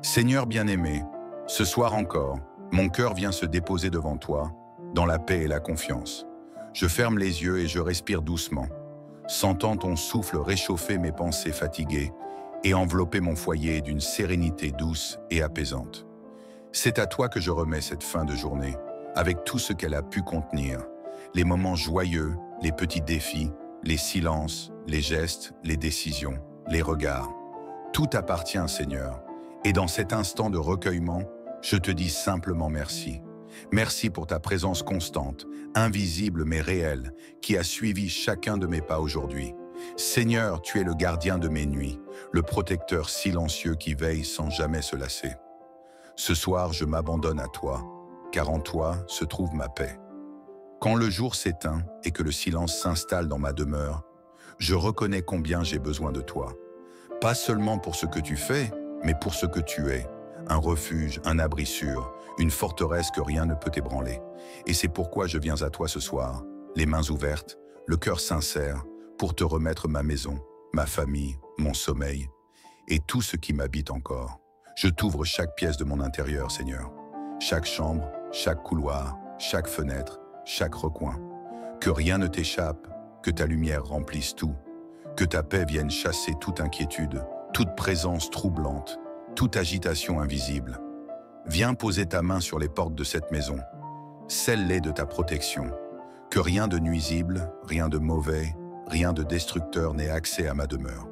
Seigneur bien-aimé, ce soir encore, mon cœur vient se déposer devant toi, dans la paix et la confiance. Je ferme les yeux et je respire doucement, sentant ton souffle réchauffer mes pensées fatiguées et envelopper mon foyer d'une sérénité douce et apaisante. C'est à toi que je remets cette fin de journée, avec tout ce qu'elle a pu contenir, les moments joyeux, les petits défis, les silences, les gestes, les décisions, les regards. Tout t'appartient, Seigneur. Et dans cet instant de recueillement, je te dis simplement merci. Merci pour ta présence constante, invisible mais réelle, qui a suivi chacun de mes pas aujourd'hui. Seigneur, tu es le gardien de mes nuits, le protecteur silencieux qui veille sans jamais se lasser. Ce soir, je m'abandonne à toi, car en toi se trouve ma paix. Quand le jour s'éteint et que le silence s'installe dans ma demeure, je reconnais combien j'ai besoin de toi. Pas seulement pour ce que tu fais, mais pour ce que tu es, un refuge, un abri sûr, une forteresse que rien ne peut ébranler. Et c'est pourquoi je viens à toi ce soir, les mains ouvertes, le cœur sincère, pour te remettre ma maison, ma famille, mon sommeil, et tout ce qui m'habite encore. Je t'ouvre chaque pièce de mon intérieur, Seigneur, chaque chambre, chaque couloir, chaque fenêtre, chaque recoin. Que rien ne t'échappe, que ta lumière remplisse tout, que ta paix vienne chasser toute inquiétude, toute présence troublante, toute agitation invisible. Viens poser ta main sur les portes de cette maison. Scelle-les de ta protection. Que rien de nuisible, rien de mauvais, rien de destructeur n'ait accès à ma demeure.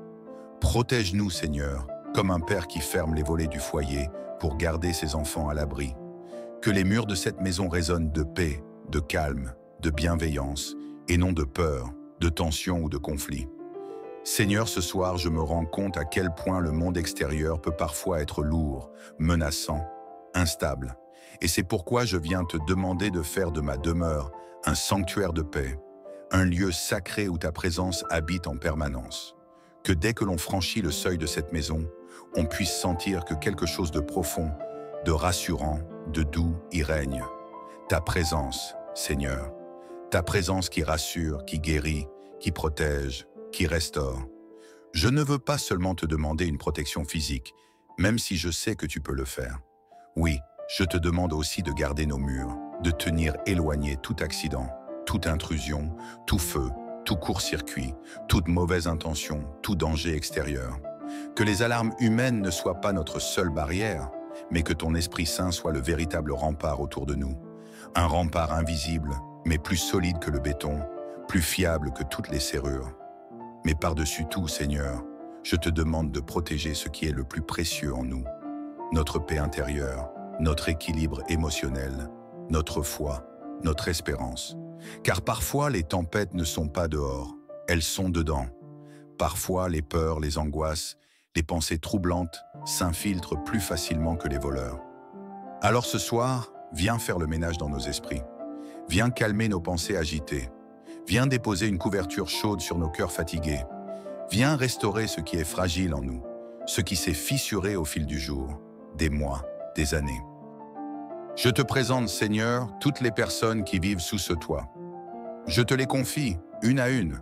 Protège-nous, Seigneur, comme un père qui ferme les volets du foyer pour garder ses enfants à l'abri. Que les murs de cette maison résonnent de paix, de calme, de bienveillance, et non de peur, de tension ou de conflit. Seigneur, ce soir, je me rends compte à quel point le monde extérieur peut parfois être lourd, menaçant, instable. Et c'est pourquoi je viens te demander de faire de ma demeure un sanctuaire de paix, un lieu sacré où ta présence habite en permanence. Que dès que l'on franchit le seuil de cette maison, on puisse sentir que quelque chose de profond, de rassurant, de doux y règne. Ta présence, Seigneur, ta présence qui rassure, qui guérit, qui protège, qui restaure. Je ne veux pas seulement te demander une protection physique, même si je sais que tu peux le faire. Oui, je te demande aussi de garder nos murs, de tenir éloigné tout accident, toute intrusion, tout feu, tout court-circuit, toute mauvaise intention, tout danger extérieur. Que les alarmes humaines ne soient pas notre seule barrière, mais que ton Esprit Saint soit le véritable rempart autour de nous. Un rempart invisible, mais plus solide que le béton, plus fiable que toutes les serrures. Mais par-dessus tout, Seigneur, je te demande de protéger ce qui est le plus précieux en nous. Notre paix intérieure, notre équilibre émotionnel, notre foi, notre espérance. Car parfois, les tempêtes ne sont pas dehors, elles sont dedans. Parfois, les peurs, les angoisses, les pensées troublantes s'infiltrent plus facilement que les voleurs. Alors ce soir, viens faire le ménage dans nos esprits. Viens calmer nos pensées agitées. Viens déposer une couverture chaude sur nos cœurs fatigués. Viens restaurer ce qui est fragile en nous, ce qui s'est fissuré au fil du jour, des mois, des années. Je te présente, Seigneur, toutes les personnes qui vivent sous ce toit. Je te les confie, une à une.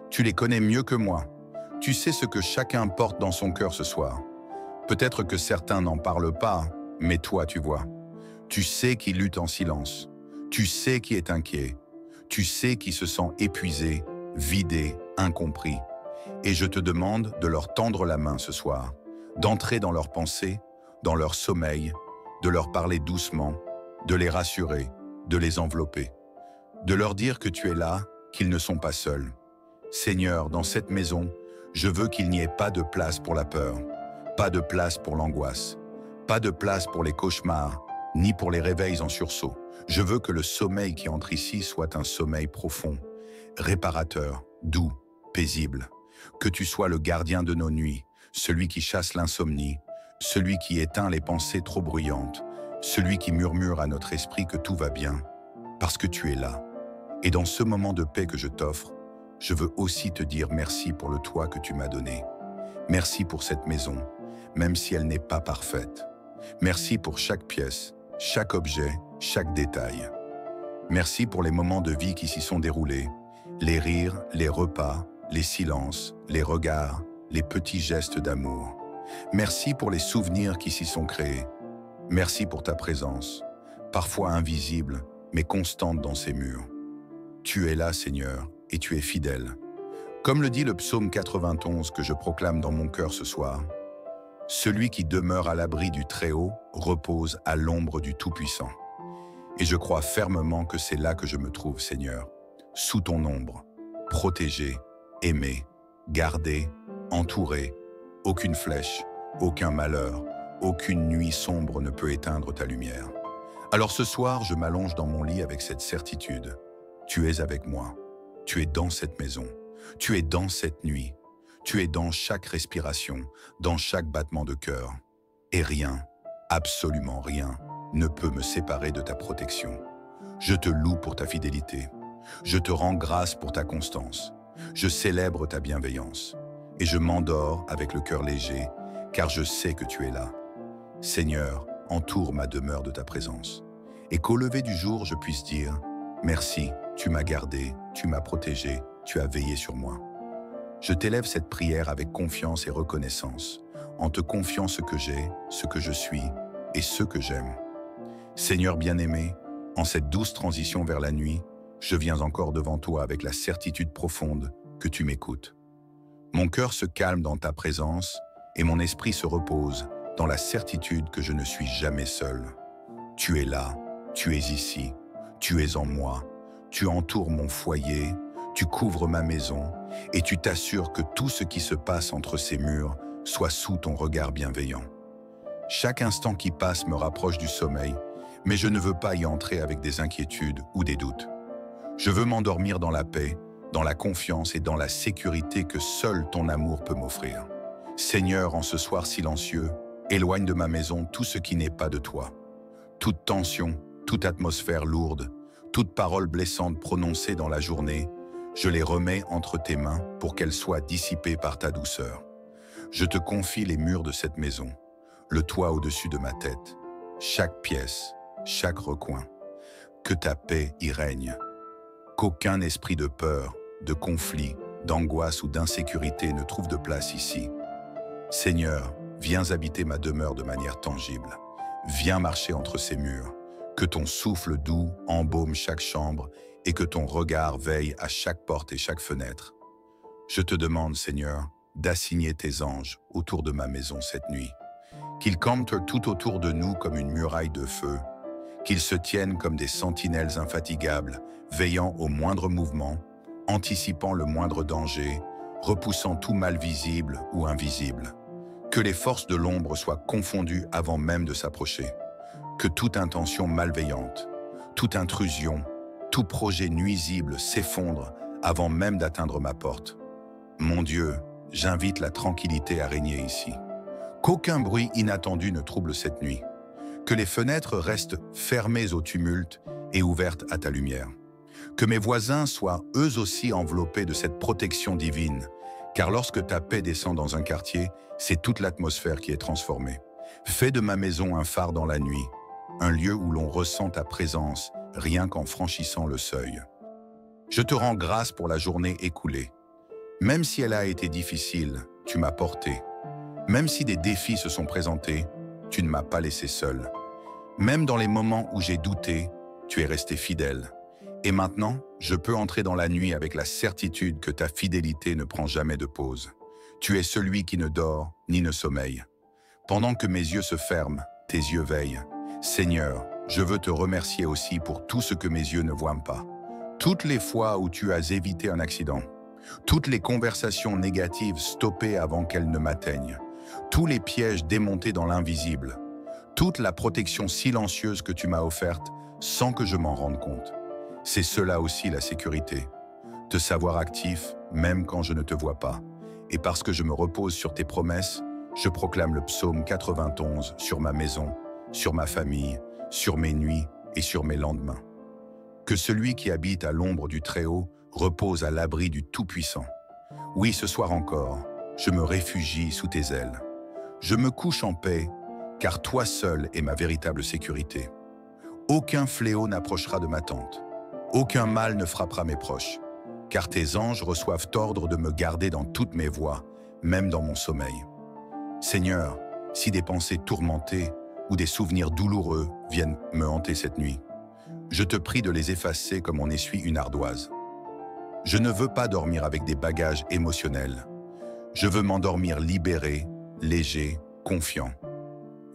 Tu les connais mieux que moi. Tu sais ce que chacun porte dans son cœur ce soir. Peut-être que certains n'en parlent pas, mais toi, tu vois. Tu sais qui lutte en silence. Tu sais qui est inquiet. Tu sais qui se sent épuisé, vidé, incompris. Et je te demande de leur tendre la main ce soir, d'entrer dans leurs pensées, dans leur sommeil, de leur parler doucement, de les rassurer, de les envelopper, de leur dire que tu es là, qu'ils ne sont pas seuls. Seigneur, dans cette maison, je veux qu'il n'y ait pas de place pour la peur, pas de place pour l'angoisse, pas de place pour les cauchemars, ni pour les réveils en sursaut. Je veux que le sommeil qui entre ici soit un sommeil profond, réparateur, doux, paisible. Que tu sois le gardien de nos nuits, celui qui chasse l'insomnie, celui qui éteint les pensées trop bruyantes, celui qui murmure à notre esprit que tout va bien, parce que tu es là. Et dans ce moment de paix que je t'offre, je veux aussi te dire merci pour le toit que tu m'as donné. Merci pour cette maison, même si elle n'est pas parfaite. Merci pour chaque pièce, chaque objet, chaque détail. Merci pour les moments de vie qui s'y sont déroulés, les rires, les repas, les silences, les regards, les petits gestes d'amour. Merci pour les souvenirs qui s'y sont créés. Merci pour ta présence, parfois invisible, mais constante dans ces murs. Tu es là, Seigneur, et tu es fidèle. Comme le dit le psaume 91 que je proclame dans mon cœur ce soir, « Celui qui demeure à l'abri du Très-Haut repose à l'ombre du Tout-Puissant. » Et je crois fermement que c'est là que je me trouve, Seigneur, sous ton ombre, protégé, aimé, gardé, entouré. Aucune flèche, aucun malheur, aucune nuit sombre ne peut éteindre ta lumière. Alors ce soir, je m'allonge dans mon lit avec cette certitude. Tu es avec moi, tu es dans cette maison, tu es dans cette nuit, tu es dans chaque respiration, dans chaque battement de cœur. Et rien, absolument rien, ne peut me séparer de ta protection. Je te loue pour ta fidélité. Je te rends grâce pour ta constance. Je célèbre ta bienveillance. Et je m'endors avec le cœur léger, car je sais que tu es là. Seigneur, entoure ma demeure de ta présence. Et qu'au lever du jour, je puisse dire « Merci, tu m'as gardé, tu m'as protégé, tu as veillé sur moi. » Je t'élève cette prière avec confiance et reconnaissance, en te confiant ce que j'ai, ce que je suis et ce que j'aime. Seigneur bien-aimé, en cette douce transition vers la nuit, je viens encore devant toi avec la certitude profonde que tu m'écoutes. Mon cœur se calme dans ta présence et mon esprit se repose dans la certitude que je ne suis jamais seul. Tu es là, tu es ici, tu es en moi, tu entoures mon foyer, tu couvres ma maison et tu t'assures que tout ce qui se passe entre ces murs soit sous ton regard bienveillant. Chaque instant qui passe me rapproche du sommeil, mais je ne veux pas y entrer avec des inquiétudes ou des doutes. Je veux m'endormir dans la paix, dans la confiance et dans la sécurité que seul ton amour peut m'offrir. Seigneur, en ce soir silencieux, éloigne de ma maison tout ce qui n'est pas de toi. Toute tension, toute atmosphère lourde, toute parole blessante prononcée dans la journée, je les remets entre tes mains pour qu'elles soient dissipées par ta douceur. Je te confie les murs de cette maison, le toit au-dessus de ma tête, chaque pièce, chaque recoin. Que ta paix y règne. Qu'aucun esprit de peur, de conflit, d'angoisse ou d'insécurité ne trouve de place ici. Seigneur, viens habiter ma demeure de manière tangible. Viens marcher entre ces murs. Que ton souffle doux embaume chaque chambre et que ton regard veille à chaque porte et chaque fenêtre. Je te demande, Seigneur, d'assigner tes anges autour de ma maison cette nuit. Qu'ils campent tout autour de nous comme une muraille de feu, qu'ils se tiennent comme des sentinelles infatigables, veillant au moindre mouvement, anticipant le moindre danger, repoussant tout mal visible ou invisible. Que les forces de l'ombre soient confondues avant même de s'approcher. Que toute intention malveillante, toute intrusion, tout projet nuisible s'effondre avant même d'atteindre ma porte. Mon Dieu, j'invite la tranquillité à régner ici. Qu'aucun bruit inattendu ne trouble cette nuit. Que les fenêtres restent fermées au tumulte et ouvertes à ta lumière. Que mes voisins soient eux aussi enveloppés de cette protection divine, car lorsque ta paix descend dans un quartier, c'est toute l'atmosphère qui est transformée. Fais de ma maison un phare dans la nuit, un lieu où l'on ressent ta présence rien qu'en franchissant le seuil. Je te rends grâce pour la journée écoulée. Même si elle a été difficile, tu m'as porté. Même si des défis se sont présentés, tu ne m'as pas laissé seul. Même dans les moments où j'ai douté, tu es resté fidèle. Et maintenant, je peux entrer dans la nuit avec la certitude que ta fidélité ne prend jamais de pause. Tu es celui qui ne dort ni ne sommeille. Pendant que mes yeux se ferment, tes yeux veillent. Seigneur, je veux te remercier aussi pour tout ce que mes yeux ne voient pas. Toutes les fois où tu as évité un accident, toutes les conversations négatives stoppées avant qu'elles ne m'atteignent, tous les pièges démontés dans l'invisible, toute la protection silencieuse que tu m'as offerte sans que je m'en rende compte. C'est cela aussi la sécurité. Te savoir actif même quand je ne te vois pas. Et parce que je me repose sur tes promesses, je proclame le psaume 91 sur ma maison, sur ma famille, sur mes nuits et sur mes lendemains. Que celui qui habite à l'ombre du Très-Haut repose à l'abri du Tout-Puissant. Oui, ce soir encore, je me réfugie sous tes ailes. Je me couche en paix, car toi seul es ma véritable sécurité. Aucun fléau n'approchera de ma tente. Aucun mal ne frappera mes proches, car tes anges reçoivent ordre de me garder dans toutes mes voies, même dans mon sommeil. Seigneur, si des pensées tourmentées ou des souvenirs douloureux viennent me hanter cette nuit, je te prie de les effacer comme on essuie une ardoise. Je ne veux pas dormir avec des bagages émotionnels. Je veux m'endormir libéré, léger, confiant.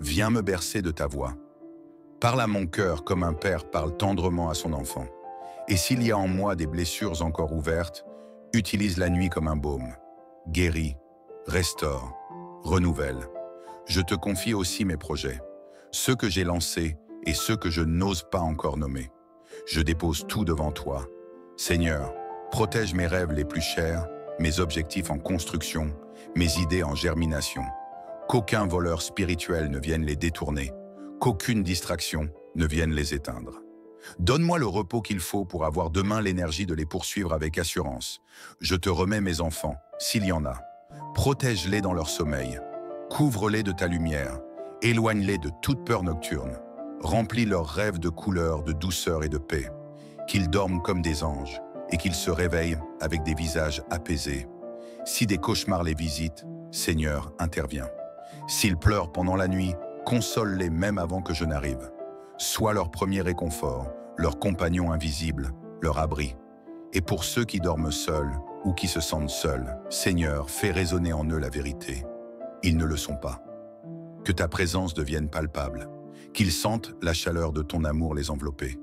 Viens me bercer de ta voix. Parle à mon cœur comme un père parle tendrement à son enfant. Et s'il y a en moi des blessures encore ouvertes, utilise la nuit comme un baume. Guéris, restaure, renouvelle. Je te confie aussi mes projets, ceux que j'ai lancés et ceux que je n'ose pas encore nommer. Je dépose tout devant toi. Seigneur, protège mes rêves les plus chers, mes objectifs en construction, mes idées en germination. Qu'aucun voleur spirituel ne vienne les détourner, qu'aucune distraction ne vienne les éteindre. Donne-moi le repos qu'il faut pour avoir demain l'énergie de les poursuivre avec assurance. Je te remets mes enfants, s'il y en a. Protège-les dans leur sommeil. Couvre-les de ta lumière. Éloigne-les de toute peur nocturne. Remplis leurs rêves de couleurs, de douceur et de paix. Qu'ils dorment comme des anges et qu'ils se réveillent avec des visages apaisés. Si des cauchemars les visitent, Seigneur, interviens. S'ils pleurent pendant la nuit, console-les même avant que je n'arrive. Sois leur premier réconfort, leur compagnon invisible, leur abri. Et pour ceux qui dorment seuls ou qui se sentent seuls, Seigneur, fais résonner en eux la vérité. Ils ne le sont pas. Que ta présence devienne palpable, qu'ils sentent la chaleur de ton amour les envelopper,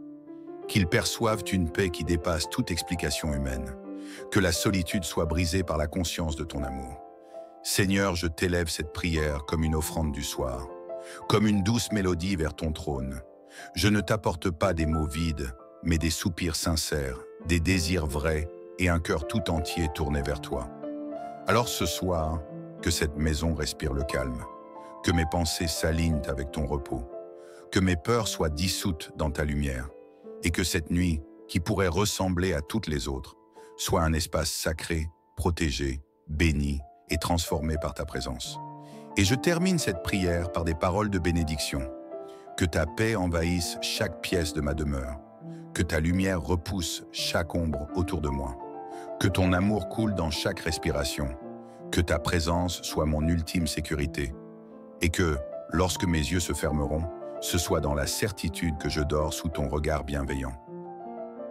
qu'ils perçoivent une paix qui dépasse toute explication humaine, que la solitude soit brisée par la conscience de ton amour. Seigneur, je t'élève cette prière comme une offrande du soir, comme une douce mélodie vers ton trône. Je ne t'apporte pas des mots vides, mais des soupirs sincères, des désirs vrais et un cœur tout entier tourné vers toi. Alors ce soir, que cette maison respire le calme, que mes pensées s'alignent avec ton repos, que mes peurs soient dissoutes dans ta lumière, et que cette nuit, qui pourrait ressembler à toutes les autres, soit un espace sacré, protégé, béni et transformé par ta présence. Et je termine cette prière par des paroles de bénédiction. Que ta paix envahisse chaque pièce de ma demeure, que ta lumière repousse chaque ombre autour de moi, que ton amour coule dans chaque respiration, que ta présence soit mon ultime sécurité, et que, lorsque mes yeux se fermeront, ce soit dans la certitude que je dors sous ton regard bienveillant.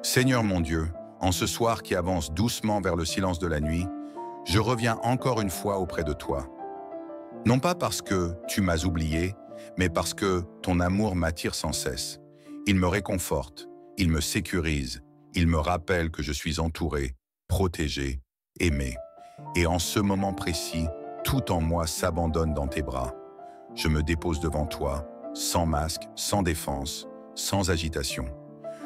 Seigneur mon Dieu, en ce soir qui avance doucement vers le silence de la nuit, je reviens encore une fois auprès de toi. Non pas parce que tu m'as oublié, mais parce que ton amour m'attire sans cesse. Il me réconforte, il me sécurise, il me rappelle que je suis entouré, protégé, aimé. Et en ce moment précis, tout en moi s'abandonne dans tes bras. Je me dépose devant toi, sans masque, sans défense, sans agitation.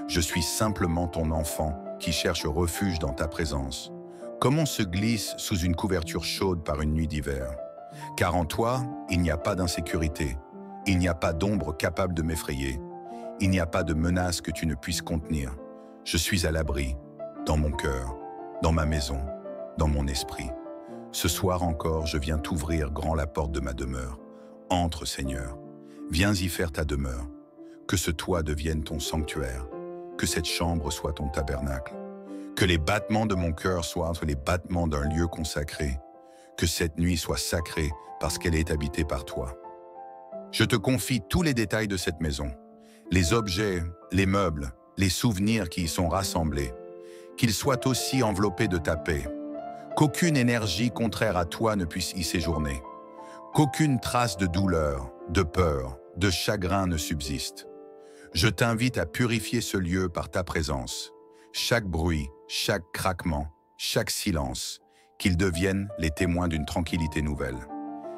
Je suis simplement ton enfant qui cherche refuge dans ta présence, comme on se glisse sous une couverture chaude par une nuit d'hiver. Car en toi, il n'y a pas d'insécurité, il n'y a pas d'ombre capable de m'effrayer, il n'y a pas de menace que tu ne puisses contenir. Je suis à l'abri, dans mon cœur, dans ma maison, dans mon esprit. Ce soir encore, je viens t'ouvrir grand la porte de ma demeure. Entre, Seigneur, viens y faire ta demeure. Que ce toit devienne ton sanctuaire, que cette chambre soit ton tabernacle, que les battements de mon cœur soient entre les battements d'un lieu consacré, que cette nuit soit sacrée parce qu'elle est habitée par toi. Je te confie tous les détails de cette maison, les objets, les meubles, les souvenirs qui y sont rassemblés, qu'ils soient aussi enveloppés de ta paix, qu'aucune énergie contraire à toi ne puisse y séjourner, qu'aucune trace de douleur, de peur, de chagrin ne subsiste. Je t'invite à purifier ce lieu par ta présence, chaque bruit, chaque craquement, chaque silence, qu'ils deviennent les témoins d'une tranquillité nouvelle.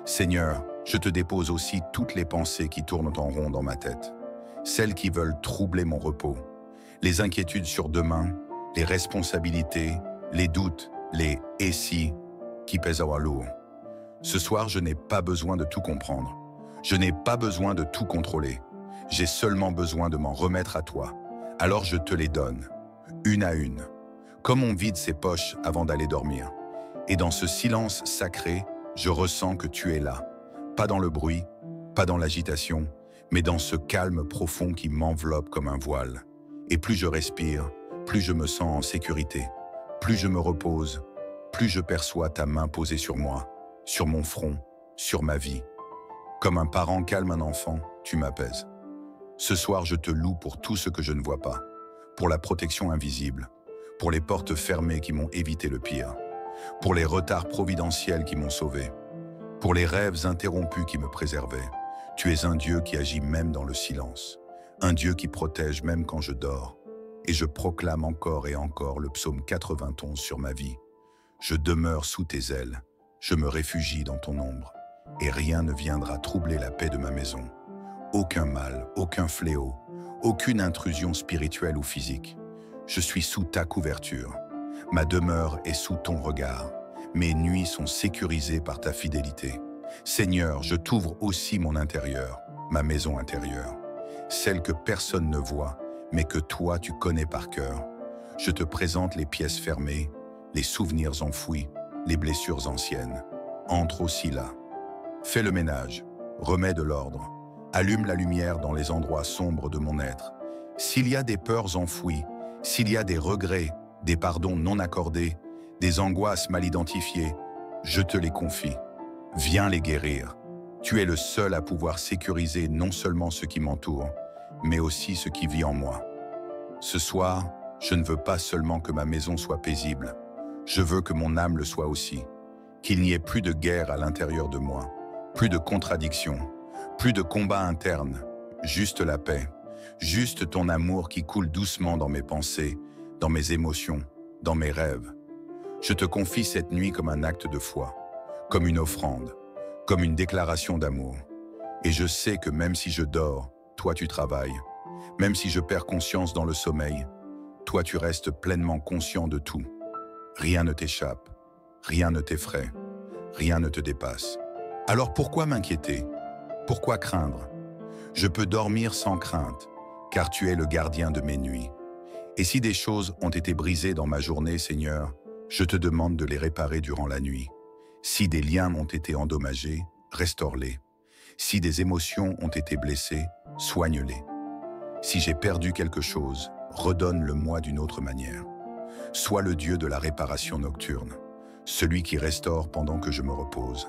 Seigneur, je te dépose aussi toutes les pensées qui tournent en rond dans ma tête, celles qui veulent troubler mon repos, les inquiétudes sur demain, les responsabilités, les doutes, les « et si » qui pèsent à lourd. Ce soir, je n'ai pas besoin de tout comprendre. Je n'ai pas besoin de tout contrôler. J'ai seulement besoin de m'en remettre à toi. Alors je te les donne, une à une, comme on vide ses poches avant d'aller dormir. Et dans ce silence sacré, je ressens que tu es là. Pas dans le bruit, pas dans l'agitation, mais dans ce calme profond qui m'enveloppe comme un voile. Et plus je respire, plus je me sens en sécurité. Plus je me repose, plus je perçois ta main posée sur moi, sur mon front, sur ma vie. Comme un parent calme un enfant, tu m'apaises. Ce soir, je te loue pour tout ce que je ne vois pas, pour la protection invisible, pour les portes fermées qui m'ont évité le pire, pour les retards providentiels qui m'ont sauvé, pour les rêves interrompus qui me préservaient. Tu es un Dieu qui agit même dans le silence, un Dieu qui protège même quand je dors. Et je proclame encore et encore le psaume 91 sur ma vie. Je demeure sous tes ailes, je me réfugie dans ton ombre, et rien ne viendra troubler la paix de ma maison. Aucun mal, aucun fléau, aucune intrusion spirituelle ou physique. Je suis sous ta couverture. Ma demeure est sous ton regard. Mes nuits sont sécurisées par ta fidélité. Seigneur, je t'ouvre aussi mon intérieur, ma maison intérieure, celle que personne ne voit, mais que toi tu connais par cœur. Je te présente les pièces fermées, les souvenirs enfouis, les blessures anciennes. Entre aussi là. Fais le ménage, remets de l'ordre, allume la lumière dans les endroits sombres de mon être. S'il y a des peurs enfouies, s'il y a des regrets, des pardons non accordés, des angoisses mal identifiées, je te les confie. Viens les guérir. Tu es le seul à pouvoir sécuriser non seulement ce qui m'entoure, mais aussi ce qui vit en moi. Ce soir, je ne veux pas seulement que ma maison soit paisible, je veux que mon âme le soit aussi, qu'il n'y ait plus de guerre à l'intérieur de moi, plus de contradictions, plus de combats internes, juste la paix, juste ton amour qui coule doucement dans mes pensées, dans mes émotions, dans mes rêves. Je te confie cette nuit comme un acte de foi, comme une offrande, comme une déclaration d'amour. Et je sais que même si je dors, toi tu travailles. Même si je perds conscience dans le sommeil, toi tu restes pleinement conscient de tout. Rien ne t'échappe, rien ne t'effraie, rien ne te dépasse. Alors pourquoi m'inquiéter? Pourquoi craindre? Je peux dormir sans crainte, car tu es le gardien de mes nuits. Et si des choses ont été brisées dans ma journée, Seigneur, je te demande de les réparer durant la nuit. Si des liens ont été endommagés, restaure-les. Si des émotions ont été blessées, soigne-les. Si j'ai perdu quelque chose, redonne-le-moi d'une autre manière. Sois le Dieu de la réparation nocturne, celui qui restaure pendant que je me repose.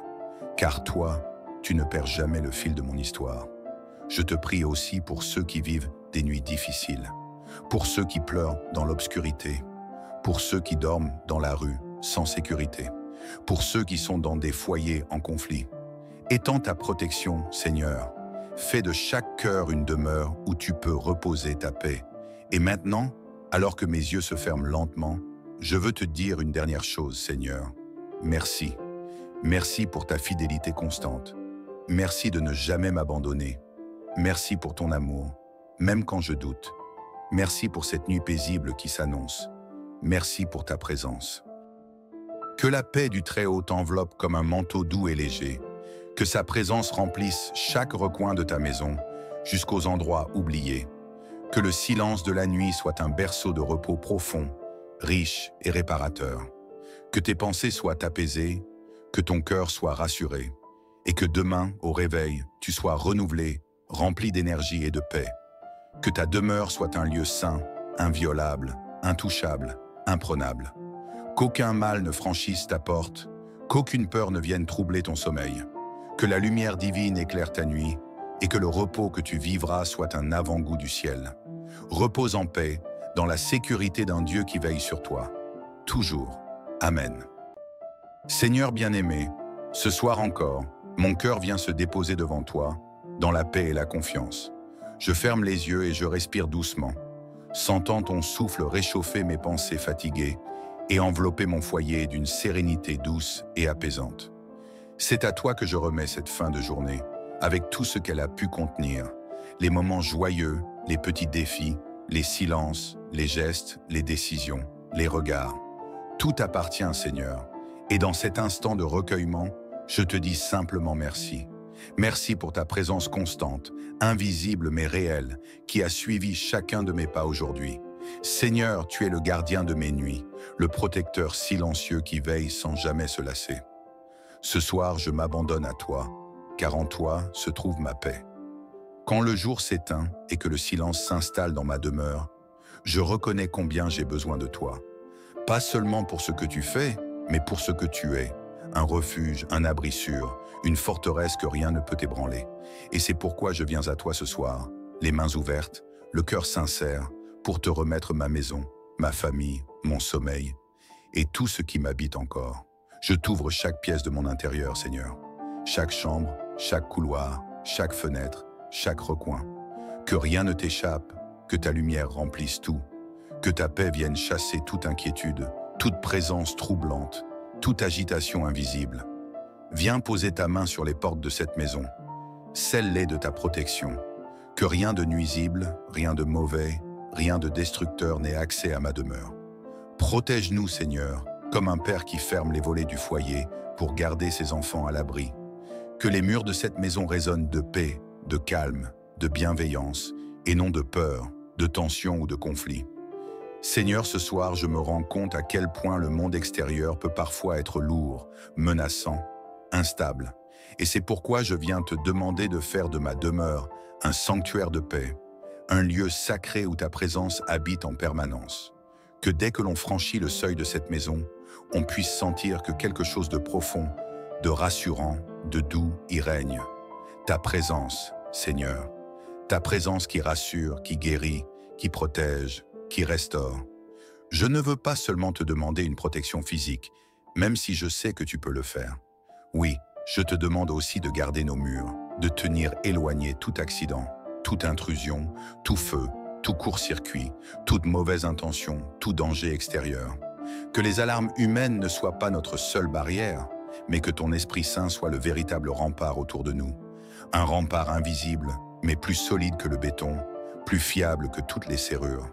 Car toi, tu ne perds jamais le fil de mon histoire. Je te prie aussi pour ceux qui vivent des nuits difficiles, pour ceux qui pleurent dans l'obscurité, pour ceux qui dorment dans la rue sans sécurité, pour ceux qui sont dans des foyers en conflit. Étends ta protection, Seigneur. Fais de chaque cœur une demeure où tu peux reposer ta paix. Et maintenant, alors que mes yeux se ferment lentement, je veux te dire une dernière chose, Seigneur. Merci. Merci pour ta fidélité constante. Merci de ne jamais m'abandonner. Merci pour ton amour, même quand je doute. Merci pour cette nuit paisible qui s'annonce. Merci pour ta présence. Que la paix du Très-Haut t'enveloppe comme un manteau doux et léger. Que sa présence remplisse chaque recoin de ta maison, jusqu'aux endroits oubliés. Que le silence de la nuit soit un berceau de repos profond, riche et réparateur. Que tes pensées soient apaisées, que ton cœur soit rassuré, et que demain, au réveil, tu sois renouvelé, rempli d'énergie et de paix. Que ta demeure soit un lieu saint, inviolable, intouchable, imprenable. Qu'aucun mal ne franchisse ta porte, qu'aucune peur ne vienne troubler ton sommeil. Que la lumière divine éclaire ta nuit, et que le repos que tu vivras soit un avant-goût du ciel. Repose en paix, dans la sécurité d'un Dieu qui veille sur toi. Toujours. Amen. Seigneur bien-aimé, ce soir encore, mon cœur vient se déposer devant toi, dans la paix et la confiance. Je ferme les yeux et je respire doucement, sentant ton souffle réchauffer mes pensées fatiguées et envelopper mon foyer d'une sérénité douce et apaisante. C'est à toi que je remets cette fin de journée, avec tout ce qu'elle a pu contenir, les moments joyeux, les petits défis, les silences, les gestes, les décisions, les regards. Tout appartient, Seigneur, et dans cet instant de recueillement, je te dis simplement merci. Merci pour ta présence constante, invisible mais réelle, qui a suivi chacun de mes pas aujourd'hui. Seigneur, tu es le gardien de mes nuits, le protecteur silencieux qui veille sans jamais se lasser. Ce soir, je m'abandonne à toi, car en toi se trouve ma paix. Quand le jour s'éteint et que le silence s'installe dans ma demeure, je reconnais combien j'ai besoin de toi. Pas seulement pour ce que tu fais, mais pour ce que tu es. un refuge, un abri sûr, une forteresse que rien ne peut ébranler. Et c'est pourquoi je viens à toi ce soir, les mains ouvertes, le cœur sincère, pour te remettre ma maison, ma famille, mon sommeil, et tout ce qui m'habite encore. Je t'ouvre chaque pièce de mon intérieur, Seigneur. Chaque chambre, chaque couloir, chaque fenêtre, chaque recoin. Que rien ne t'échappe, que ta lumière remplisse tout. Que ta paix vienne chasser toute inquiétude, toute présence troublante, toute agitation invisible. Viens poser ta main sur les portes de cette maison. Scelle-les de ta protection. Que rien de nuisible, rien de mauvais, rien de destructeur n'ait accès à ma demeure. Protège-nous, Seigneur, comme un père qui ferme les volets du foyer pour garder ses enfants à l'abri. Que les murs de cette maison résonnent de paix, de calme, de bienveillance, et non de peur, de tension ou de conflit. Seigneur, ce soir, je me rends compte à quel point le monde extérieur peut parfois être lourd, menaçant, instable. Et c'est pourquoi je viens te demander de faire de ma demeure un sanctuaire de paix, un lieu sacré où ta présence habite en permanence. Que dès que l'on franchit le seuil de cette maison, on puisse sentir que quelque chose de profond, de rassurant, de doux y règne. Ta présence, Seigneur, ta présence qui rassure, qui guérit, qui protège, qui restaure. Je ne veux pas seulement te demander une protection physique, même si je sais que tu peux le faire. Oui, je te demande aussi de garder nos murs, de tenir éloigné tout accident, toute intrusion, tout feu, tout court-circuit, toute mauvaise intention, tout danger extérieur. Que les alarmes humaines ne soient pas notre seule barrière, mais que ton Esprit Saint soit le véritable rempart autour de nous. Un rempart invisible, mais plus solide que le béton, plus fiable que toutes les serrures.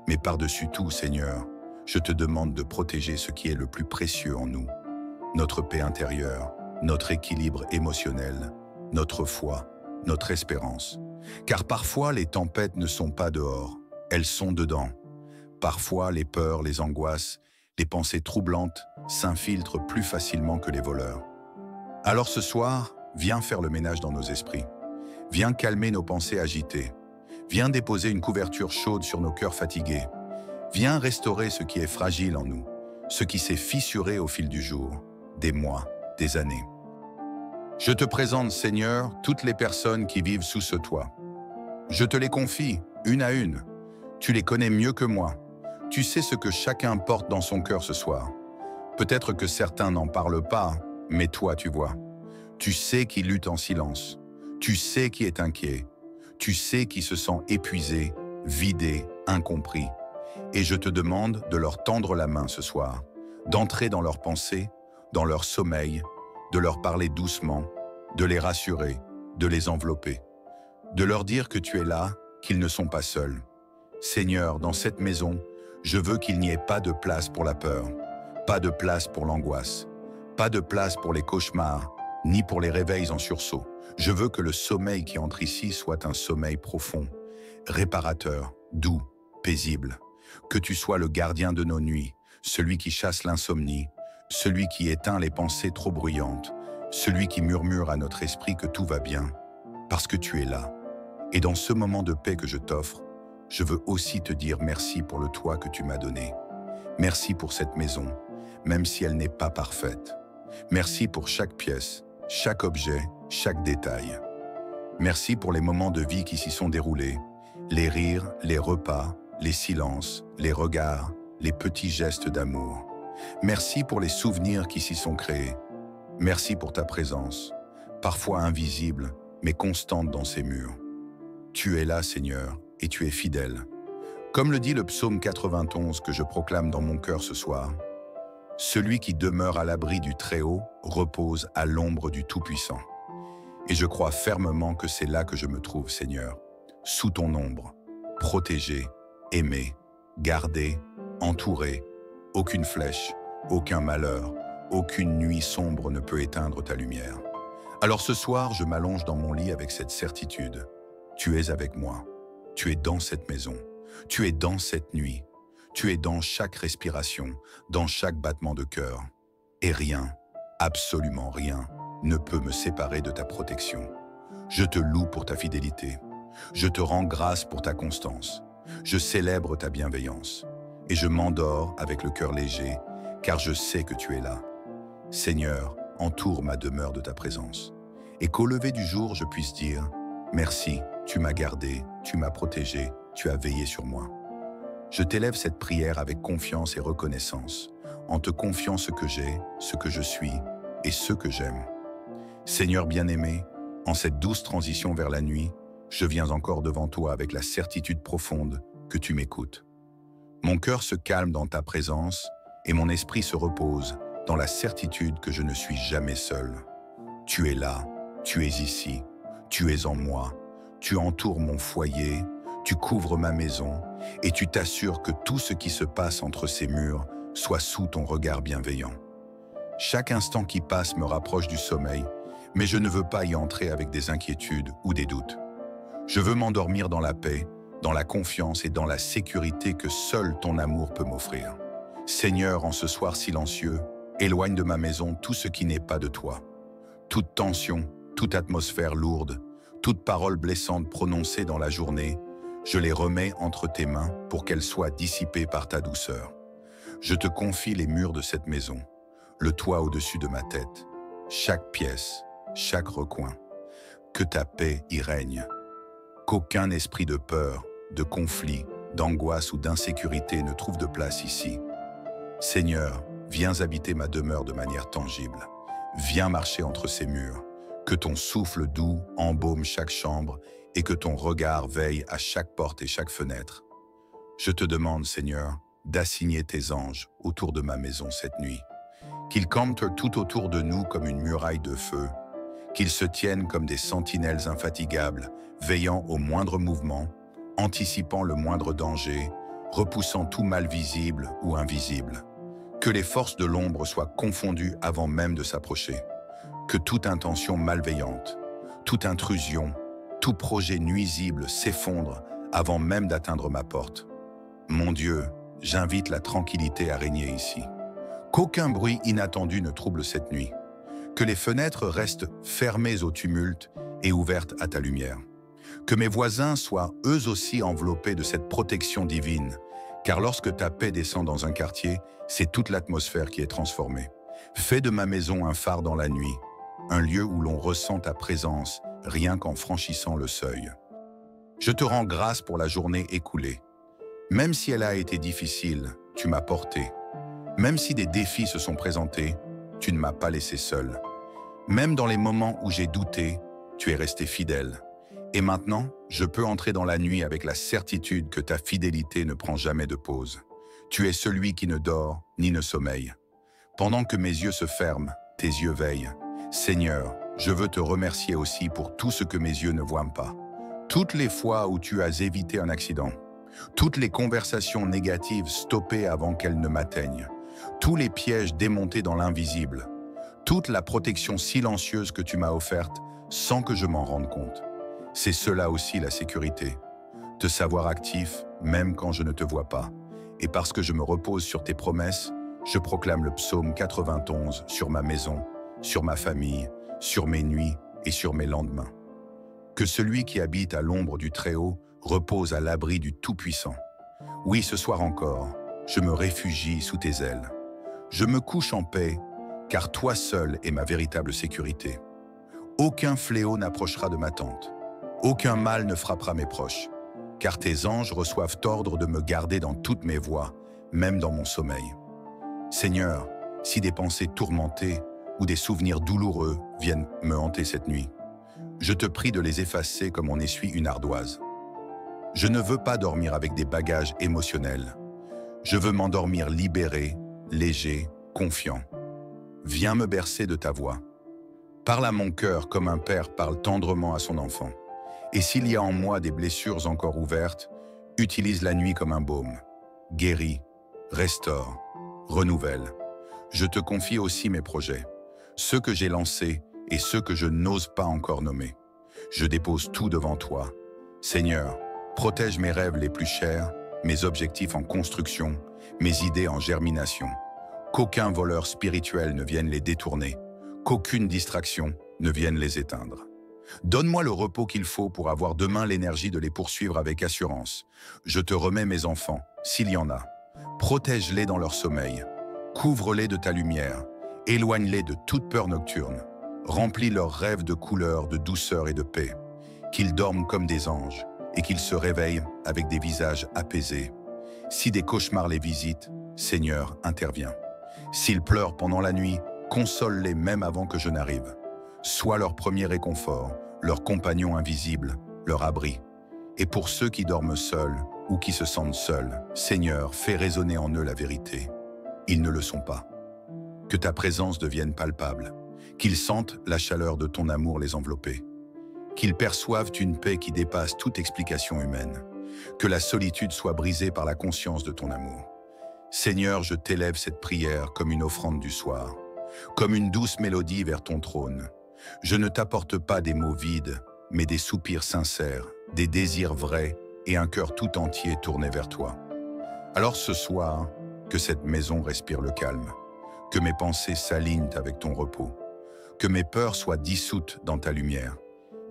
Mais par-dessus tout, Seigneur, je te demande de protéger ce qui est le plus précieux en nous, notre paix intérieure, notre équilibre émotionnel, notre foi, notre espérance. Car parfois, les tempêtes ne sont pas dehors, elles sont dedans. Parfois, les peurs, les angoisses, les pensées troublantes s'infiltrent plus facilement que les voleurs. Alors ce soir, viens faire le ménage dans nos esprits. Viens calmer nos pensées agitées. Viens déposer une couverture chaude sur nos cœurs fatigués. Viens restaurer ce qui est fragile en nous, ce qui s'est fissuré au fil du jour, des mois, des années. Je te présente, Seigneur, toutes les personnes qui vivent sous ce toit. Je te les confie, une à une. Tu les connais mieux que moi. Tu sais ce que chacun porte dans son cœur ce soir. Peut-être que certains n'en parlent pas, mais toi, tu vois. Tu sais qui lutte en silence. Tu sais qui est inquiet. Tu sais qui se sent épuisé, vidé, incompris. Et je te demande de leur tendre la main ce soir, d'entrer dans leurs pensées, dans leur sommeil, de leur parler doucement, de les rassurer, de les envelopper, de leur dire que tu es là, qu'ils ne sont pas seuls. Seigneur, dans cette maison, je veux qu'il n'y ait pas de place pour la peur, pas de place pour l'angoisse, pas de place pour les cauchemars, ni pour les réveils en sursaut. Je veux que le sommeil qui entre ici soit un sommeil profond, réparateur, doux, paisible. Que tu sois le gardien de nos nuits, celui qui chasse l'insomnie, celui qui éteint les pensées trop bruyantes, celui qui murmure à notre esprit que tout va bien, parce que tu es là. Et dans ce moment de paix que je t'offre, je veux aussi te dire merci pour le toit que tu m'as donné. Merci pour cette maison, même si elle n'est pas parfaite. Merci pour chaque pièce, chaque objet, chaque détail. Merci pour les moments de vie qui s'y sont déroulés, les rires, les repas, les silences, les regards, les petits gestes d'amour. Merci pour les souvenirs qui s'y sont créés. Merci pour ta présence, parfois invisible, mais constante dans ces murs. Tu es là, Seigneur, et tu es fidèle. Comme le dit le psaume 91 que je proclame dans mon cœur ce soir, « Celui qui demeure à l'abri du Très-Haut repose à l'ombre du Tout-Puissant. » Et je crois fermement que c'est là que je me trouve, Seigneur, sous ton ombre, protégé, aimé, gardé, entouré. Aucune flèche, aucun malheur, aucune nuit sombre ne peut éteindre ta lumière. Alors ce soir, je m'allonge dans mon lit avec cette certitude. Tu es avec moi. Tu es dans cette maison. Tu es dans cette nuit. Tu es dans chaque respiration, dans chaque battement de cœur. Et rien, absolument rien, ne peut me séparer de ta protection. Je te loue pour ta fidélité. Je te rends grâce pour ta constance. Je célèbre ta bienveillance. Et je m'endors avec le cœur léger, car je sais que tu es là. Seigneur, entoure ma demeure de ta présence. Et qu'au lever du jour, je puisse dire, merci, tu m'as gardé, tu m'as protégé, tu as veillé sur moi. Je t'élève cette prière avec confiance et reconnaissance, en te confiant ce que j'ai, ce que je suis et ce que j'aime. Seigneur bien-aimé, en cette douce transition vers la nuit, je viens encore devant toi avec la certitude profonde que tu m'écoutes. Mon cœur se calme dans ta présence et mon esprit se repose dans la certitude que je ne suis jamais seul. Tu es là, tu es ici, tu es en moi, tu entoures mon foyer, tu couvres ma maison et tu t'assures que tout ce qui se passe entre ces murs soit sous ton regard bienveillant. Chaque instant qui passe me rapproche du sommeil, mais je ne veux pas y entrer avec des inquiétudes ou des doutes. Je veux m'endormir dans la paix, dans la confiance et dans la sécurité que seul ton amour peut m'offrir. Seigneur, en ce soir silencieux, éloigne de ma maison tout ce qui n'est pas de toi. Toute tension, toute atmosphère lourde, toute parole blessante prononcée dans la journée, je les remets entre tes mains pour qu'elles soient dissipées par ta douceur. Je te confie les murs de cette maison, le toit au-dessus de ma tête, chaque pièce, chaque recoin. Que ta paix y règne. Qu'aucun esprit de peur, de conflit, d'angoisse ou d'insécurité ne trouve de place ici. Seigneur, viens habiter ma demeure de manière tangible. Viens marcher entre ces murs. Que ton souffle doux embaume chaque chambre et que ton regard veille à chaque porte et chaque fenêtre. Je te demande, Seigneur, d'assigner tes anges autour de ma maison cette nuit. Qu'ils campent tout autour de nous comme une muraille de feu. Qu'ils se tiennent comme des sentinelles infatigables, veillant au moindre mouvement, anticipant le moindre danger, repoussant tout mal visible ou invisible. Que les forces de l'ombre soient confondues avant même de s'approcher. Que toute intention malveillante, toute intrusion, tout projet nuisible s'effondre avant même d'atteindre ma porte. Mon Dieu, j'invite la tranquillité à régner ici. Qu'aucun bruit inattendu ne trouble cette nuit. Que les fenêtres restent fermées au tumulte et ouvertes à ta lumière. Que mes voisins soient eux aussi enveloppés de cette protection divine, car lorsque ta paix descend dans un quartier, c'est toute l'atmosphère qui est transformée. Fais de ma maison un phare dans la nuit, un lieu où l'on ressent ta présence rien qu'en franchissant le seuil. Je te rends grâce pour la journée écoulée. Même si elle a été difficile, tu m'as porté. Même si des défis se sont présentés, tu ne m'as pas laissé seul. Même dans les moments où j'ai douté, tu es resté fidèle. Et maintenant, je peux entrer dans la nuit avec la certitude que ta fidélité ne prend jamais de pause. Tu es celui qui ne dort ni ne sommeille. Pendant que mes yeux se ferment, tes yeux veillent. Seigneur, je veux te remercier aussi pour tout ce que mes yeux ne voient pas. Toutes les fois où tu as évité un accident, toutes les conversations négatives stoppées avant qu'elles ne m'atteignent, tous les pièges démontés dans l'invisible, toute la protection silencieuse que tu m'as offerte sans que je m'en rende compte. C'est cela aussi la sécurité, te savoir actif même quand je ne te vois pas. Et parce que je me repose sur tes promesses, je proclame le psaume 91 sur ma maison, sur ma famille, sur mes nuits et sur mes lendemains. Que celui qui habite à l'ombre du Très-Haut repose à l'abri du Tout-Puissant. Oui, ce soir encore, je me réfugie sous tes ailes. Je me couche en paix, car toi seul es ma véritable sécurité. Aucun fléau n'approchera de ma tente. Aucun mal ne frappera mes proches, car tes anges reçoivent ordre de me garder dans toutes mes voies, même dans mon sommeil. Seigneur, si des pensées tourmentées ou des souvenirs douloureux viennent me hanter cette nuit, je te prie de les effacer comme on essuie une ardoise. Je ne veux pas dormir avec des bagages émotionnels. Je veux m'endormir libéré, léger, confiant. Viens me bercer de ta voix. Parle à mon cœur comme un père parle tendrement à son enfant. Et s'il y a en moi des blessures encore ouvertes, utilise la nuit comme un baume. Guéris, restaure, renouvelle. Je te confie aussi mes projets, ceux que j'ai lancés et ceux que je n'ose pas encore nommer. Je dépose tout devant toi. Seigneur, protège mes rêves les plus chers, mes objectifs en construction, mes idées en germination. Qu'aucun voleur spirituel ne vienne les détourner, qu'aucune distraction ne vienne les éteindre. Donne-moi le repos qu'il faut pour avoir demain l'énergie de les poursuivre avec assurance. Je te remets mes enfants, s'il y en a. Protège-les dans leur sommeil. Couvre-les de ta lumière Éloigne-les de toute peur nocturne. Remplis leurs rêves de couleurs, de douceur et de paix. Qu'ils dorment comme des anges et qu'ils se réveillent avec des visages apaisés. Si des cauchemars les visitent, Seigneur, interviens. S'ils pleurent pendant la nuit, console-les même avant que je n'arrive. Sois leur premier réconfort, leur compagnon invisible, leur abri. Et pour ceux qui dorment seuls ou qui se sentent seuls, Seigneur, fais résonner en eux la vérité. Ils ne le sont pas. Que ta présence devienne palpable, qu'ils sentent la chaleur de ton amour les envelopper, qu'ils perçoivent une paix qui dépasse toute explication humaine, que la solitude soit brisée par la conscience de ton amour. Seigneur, je t'élève cette prière comme une offrande du soir, comme une douce mélodie vers ton trône. Je ne t'apporte pas des mots vides, mais des soupirs sincères, des désirs vrais et un cœur tout entier tourné vers toi. Alors ce soir, que cette maison respire le calme, que mes pensées s'alignent avec ton repos, que mes peurs soient dissoutes dans ta lumière,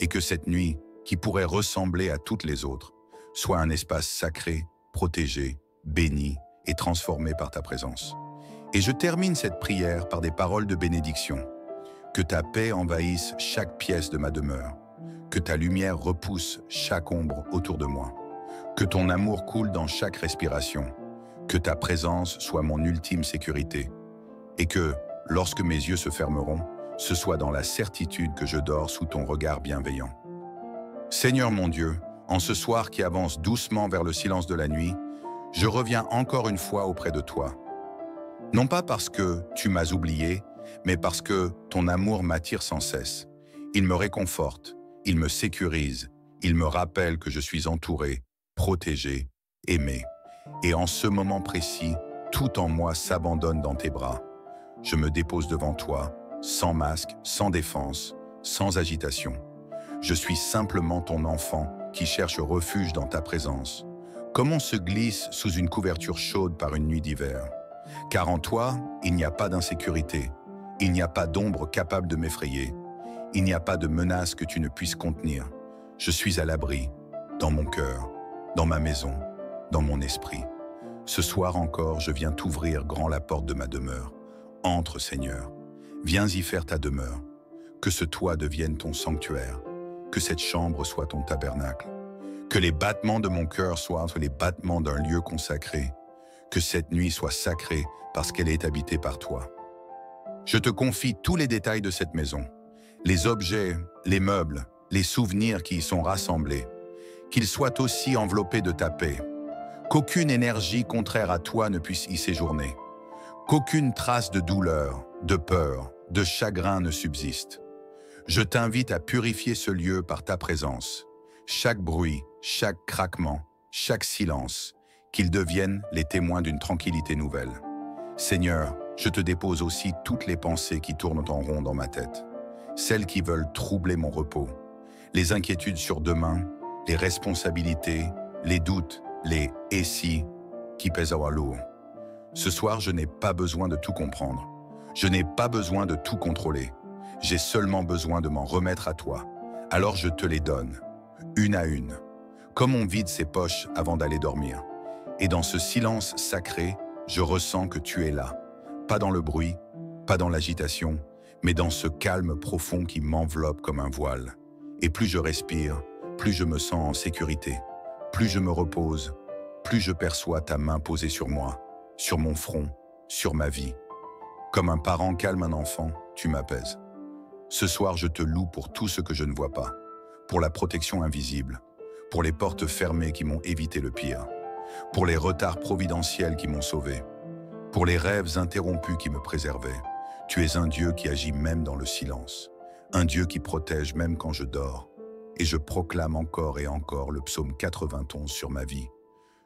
et que cette nuit, qui pourrait ressembler à toutes les autres, soit un espace sacré, protégé, béni et transformé par ta présence. Et je termine cette prière par des paroles de bénédiction. Que ta paix envahisse chaque pièce de ma demeure, que ta lumière repousse chaque ombre autour de moi, que ton amour coule dans chaque respiration, que ta présence soit mon ultime sécurité, et que, lorsque mes yeux se fermeront, ce soit dans la certitude que je dors sous ton regard bienveillant. Seigneur mon Dieu, en ce soir qui avance doucement vers le silence de la nuit, je reviens encore une fois auprès de toi. Non pas parce que tu m'as oublié, mais parce que ton amour m'attire sans cesse. Il me réconforte, il me sécurise, il me rappelle que je suis entouré, protégé, aimé. Et en ce moment précis, tout en moi s'abandonne dans tes bras. Je me dépose devant toi, sans masque, sans défense, sans agitation. Je suis simplement ton enfant qui cherche refuge dans ta présence, comme on se glisse sous une couverture chaude par une nuit d'hiver. Car en toi, il n'y a pas d'insécurité, il n'y a pas d'ombre capable de m'effrayer, il n'y a pas de menace que tu ne puisses contenir. Je suis à l'abri, dans mon cœur, dans ma maison, dans mon esprit. Ce soir encore, je viens t'ouvrir grand la porte de ma demeure. Entre, Seigneur, viens y faire ta demeure. Que ce toit devienne ton sanctuaire, que cette chambre soit ton tabernacle, que les battements de mon cœur soient entre les battements d'un lieu consacré, que cette nuit soit sacrée parce qu'elle est habitée par toi. Je te confie tous les détails de cette maison, les objets, les meubles, les souvenirs qui y sont rassemblés, qu'ils soient aussi enveloppés de ta paix, qu'aucune énergie contraire à toi ne puisse y séjourner, qu'aucune trace de douleur, de peur, de chagrin ne subsiste. Je t'invite à purifier ce lieu par ta présence, chaque bruit, chaque craquement, chaque silence, qu'ils deviennent les témoins d'une tranquillité nouvelle. Seigneur, je te dépose aussi toutes les pensées qui tournent en rond dans ma tête, celles qui veulent troubler mon repos, les inquiétudes sur demain, les responsabilités, les doutes, les « et si » qui pèsent à lourd. Ce soir, je n'ai pas besoin de tout comprendre. Je n'ai pas besoin de tout contrôler. J'ai seulement besoin de m'en remettre à toi. Alors je te les donne, une à une, comme on vide ses poches avant d'aller dormir. Et dans ce silence sacré, je ressens que tu es là. Pas dans le bruit, pas dans l'agitation, mais dans ce calme profond qui m'enveloppe comme un voile. Et plus je respire, plus je me sens en sécurité. Plus je me repose, plus je perçois ta main posée sur moi, sur mon front, sur ma vie. Comme un parent calme un enfant, tu m'apaises. Ce soir, je te loue pour tout ce que je ne vois pas, pour la protection invisible, pour les portes fermées qui m'ont évité le pire, pour les retards providentiels qui m'ont sauvé, pour les rêves interrompus qui me préservaient. Tu es un Dieu qui agit même dans le silence, un Dieu qui protège même quand je dors. Et je proclame encore et encore le psaume 91 sur ma vie.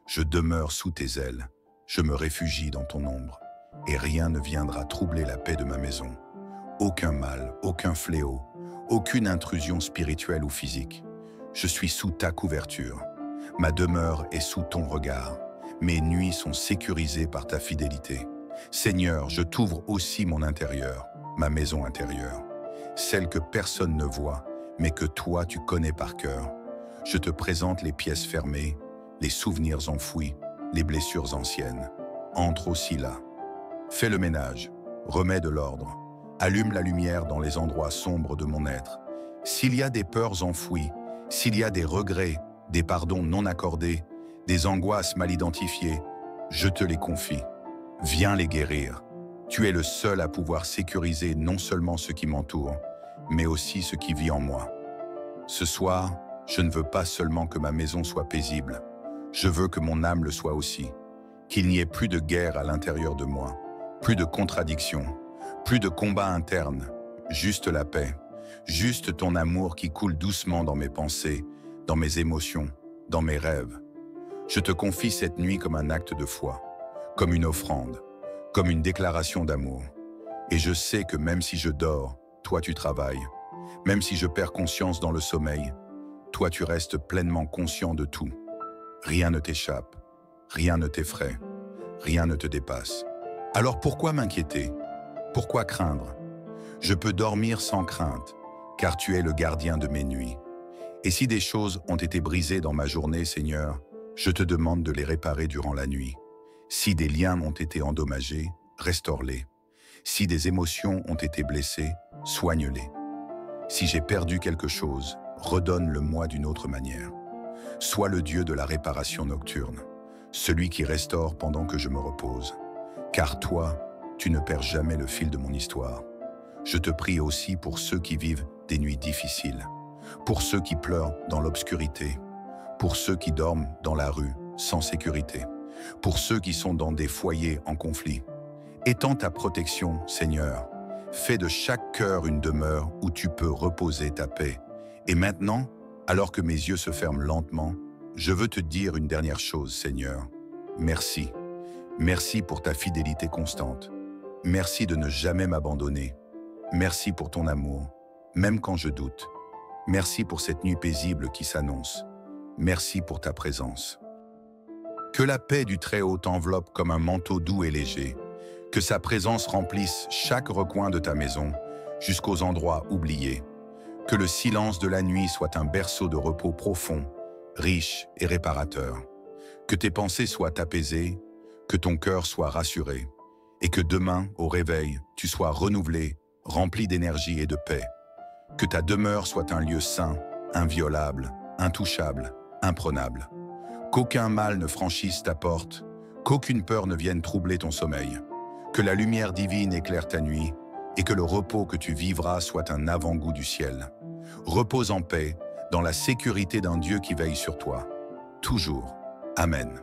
Je demeure sous tes ailes, je me réfugie dans ton ombre, et rien ne viendra troubler la paix de ma maison. Aucun mal, aucun fléau, aucune intrusion spirituelle ou physique. Je suis sous ta couverture. Ma demeure est sous ton regard. Mes nuits sont sécurisées par ta fidélité. Seigneur, je t'ouvre aussi mon intérieur, ma maison intérieure, celle que personne ne voit, mais que toi tu connais par cœur. Je te présente les pièces fermées, les souvenirs enfouis, les blessures anciennes. Entre aussi là. Fais le ménage, remets de l'ordre, Allume la lumière dans les endroits sombres de mon être. S'il y a des peurs enfouies, s'il y a des regrets, des pardons non accordés, des angoisses mal identifiées, je te les confie. Viens les guérir. Tu es le seul à pouvoir sécuriser non seulement ce qui m'entoure, mais aussi ce qui vit en moi. Ce soir, je ne veux pas seulement que ma maison soit paisible, je veux que mon âme le soit aussi. Qu'il n'y ait plus de guerre à l'intérieur de moi, plus de contradictions, plus de combats internes, juste la paix, juste ton amour qui coule doucement dans mes pensées, dans mes émotions, dans mes rêves. Je te confie cette nuit comme un acte de foi, comme une offrande, comme une déclaration d'amour. Et je sais que même si je dors, toi tu travailles. Même si je perds conscience dans le sommeil, toi tu restes pleinement conscient de tout. Rien ne t'échappe, rien ne t'effraie, rien ne te dépasse. Alors pourquoi m'inquiéter? Pourquoi craindre? Je peux dormir sans crainte, car tu es le gardien de mes nuits. Et si des choses ont été brisées dans ma journée, Seigneur, je te demande de les réparer durant la nuit. Si des liens ont été endommagés, restaure-les. Si des émotions ont été blessées, soigne-les. Si j'ai perdu quelque chose, redonne-le-moi d'une autre manière. Sois le Dieu de la réparation nocturne, celui qui restaure pendant que je me repose. Car toi, tu ne perds jamais le fil de mon histoire. Je te prie aussi pour ceux qui vivent des nuits difficiles, pour ceux qui pleurent dans l'obscurité, pour ceux qui dorment dans la rue sans sécurité, pour ceux qui sont dans des foyers en conflit. Étends ta protection, Seigneur. Fais de chaque cœur une demeure où tu peux reposer ta paix. Et maintenant, alors que mes yeux se ferment lentement, je veux te dire une dernière chose, Seigneur. Merci. Merci pour ta fidélité constante. Merci de ne jamais m'abandonner. Merci pour ton amour, même quand je doute. Merci pour cette nuit paisible qui s'annonce. Merci pour ta présence. Que la paix du Très-Haut t'enveloppe comme un manteau doux et léger. Que sa présence remplisse chaque recoin de ta maison, jusqu'aux endroits oubliés. Que le silence de la nuit soit un berceau de repos profond, riche et réparateur. Que tes pensées soient apaisées, que ton cœur soit rassuré, et que demain, au réveil, tu sois renouvelé, rempli d'énergie et de paix. Que ta demeure soit un lieu saint, inviolable, intouchable, imprenable. Qu'aucun mal ne franchisse ta porte, qu'aucune peur ne vienne troubler ton sommeil. Que la lumière divine éclaire ta nuit et que le repos que tu vivras soit un avant-goût du ciel. Repose en paix, dans la sécurité d'un Dieu qui veille sur toi. Toujours. Amen.